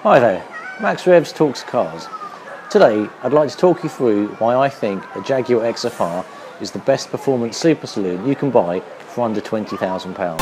Hi there, Max Revs talks cars. Today I'd like to talk you through why I think a Jaguar XFR is the best performance super saloon you can buy for under £20,000.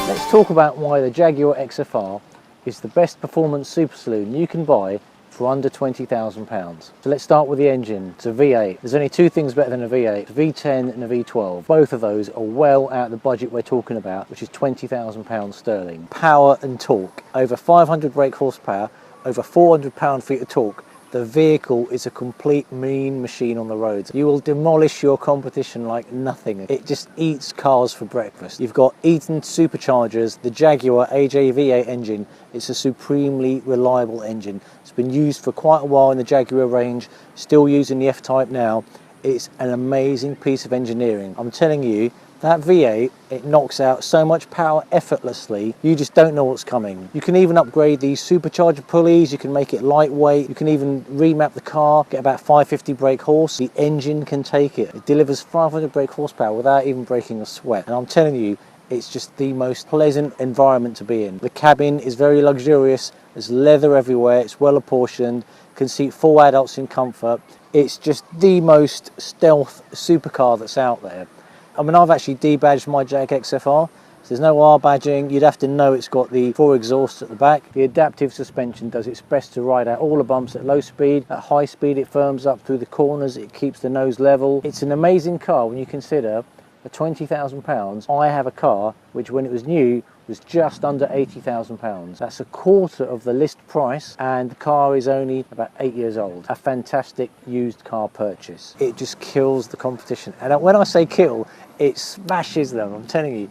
Let's talk about why the Jaguar XFR is the best performance super saloon you can buy for under £20,000. So let's start with the engine. It's a V8. There's only two things better than a V8, a V10 and a V12. Both of those are well out of the budget we're talking about, which is £20,000 sterling. Power and torque, over 500 brake horsepower, over 400 pound-feet of torque. The vehicle is a complete mean machine on the roads. You will demolish your competition like nothing. It just eats cars for breakfast. You've got Eaton superchargers, the Jaguar AJ V8 engine. It's a supremely reliable engine. It's been used for quite a while in the Jaguar range, still using the F-Type now. It's an amazing piece of engineering. I'm telling you, that V8, it knocks out so much power effortlessly, you just don't know what's coming. You can even upgrade these supercharger pulleys, you can make it lightweight, you can even remap the car, get about 550 brake horse. The engine can take it. It delivers 500 brake horsepower without even breaking a sweat. And I'm telling you, it's just the most pleasant environment to be in. The cabin is very luxurious, there's leather everywhere, it's well apportioned, can seat 4 adults in comfort. It's just the most stealth supercar that's out there. I mean, I've actually debadged my Jag XFR, so there's no R badging. You'd have to know it's got the 4 exhausts at the back. The adaptive suspension does its best to ride out all the bumps at low speed. At high speed, it firms up through the corners, it keeps the nose level. It's an amazing car when you consider for £20,000, I have a car which, when it was new, was just under £80,000. That's a quarter of the list price, and the car is only about 8 years old. A fantastic used car purchase. It just kills the competition, and when I say kill, it smashes them. I'm telling you,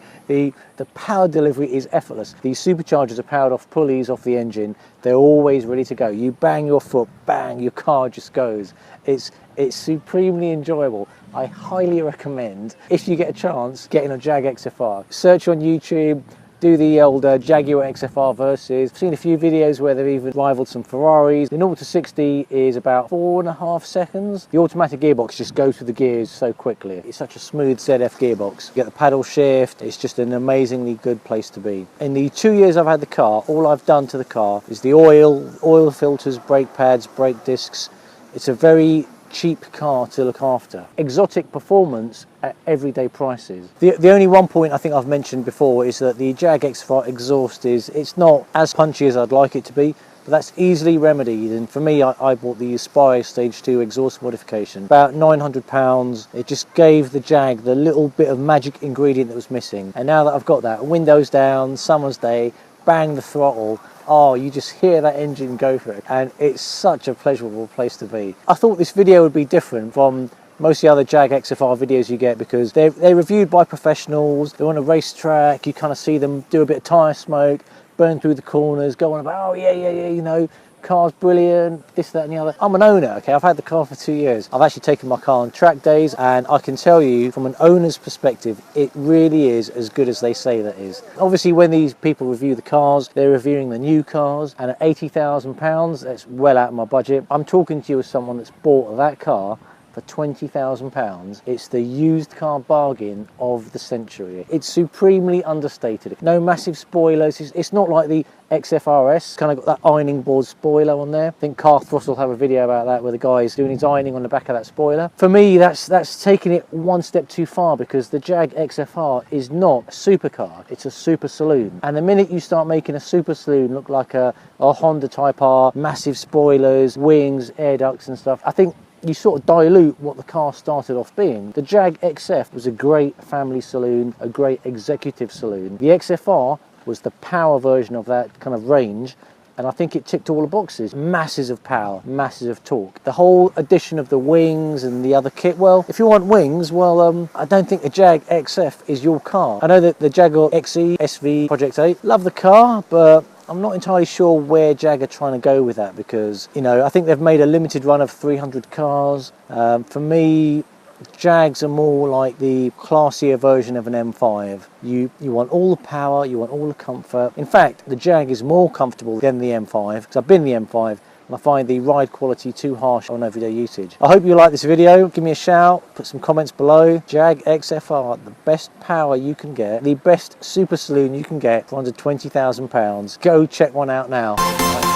the power delivery is effortless. These superchargers are powered off pulleys off the engine. They're always ready to go. You bang your foot, bang, your car just goes. It's supremely enjoyable. I highly recommend, if you get a chance, getting a Jag XFR. Search on YouTube, do the old Jaguar XFR versus. I've seen a few videos where they've even rivaled some Ferraris. The 0 to 60 is about 4.5 seconds. The automatic gearbox just goes through the gears so quickly. It's such a smooth ZF gearbox. You get the paddle shift. It's just an amazingly good place to be. In the 2 years I've had the car, all I've done to the car is the oil filters, brake pads, brake discs. It's a very cheap car to look after. Exotic performance at everyday prices. The only one point I think I've mentioned before is that the Jag XFR exhaust it's not as punchy as I'd like it to be, but that's easily remedied. And for me, I bought the Aspire Stage 2 exhaust modification, about £900. It just gave the Jag the little bit of magic ingredient that was missing. And now that I've got that, windows down, summer's day, bang the throttle, oh, you just hear that engine go for it, and it's such a pleasurable place to be. I thought this video would be different from most of the other Jag XFR videos you get, because they're reviewed by professionals, they're on a racetrack, you kind of see them do a bit of tyre smoke, burn through the corners, go on about, oh yeah, you know, car's brilliant, this, that and the other. I'm an owner, okay, I've had the car for 2 years. I've actually taken my car on track days, and I can tell you from an owner's perspective, it really is as good as they say that is. Obviously, when these people review the cars, they're reviewing the new cars, and at £80,000, that's well out of my budget. I'm talking to you as someone that's bought that car for £20,000. It's the used car bargain of the century. It's supremely understated. No massive spoilers. It's not like the XFRS, kind of got that ironing board spoiler on there. I think Car Throttle will have a video about that where the guy's doing his ironing on the back of that spoiler. For me, that's taking it one step too far, because the Jag XFR is not a supercar, it's a super saloon. And the minute you start making a super saloon look like a Honda Type R, massive spoilers, wings, air ducts and stuff, I think you sort of dilute what the car started off being. The Jag XF was a great family saloon, a great executive saloon. The XFR was the power version of that kind of range, and I think it ticked all the boxes. Masses of power, masses of torque. The whole addition of the wings and the other kit, well, if you want wings, well, I don't think the Jag XF is your car. I know that the Jaguar XE SV Project 8, love the car, but I'm not entirely sure where Jag are trying to go with that, because, you know, I think they've made a limited run of 300 cars. For me, Jags are more like the classier version of an M5. You want all the power, you want all the comfort. In fact, the Jag is more comfortable than the M5, because I've been in the M5, and I find the ride quality too harsh on everyday usage. I hope you like this video. Give me a shout, put some comments below. Jag XFR, the best power you can get, the best super saloon you can get for under £20,000. Go check one out now.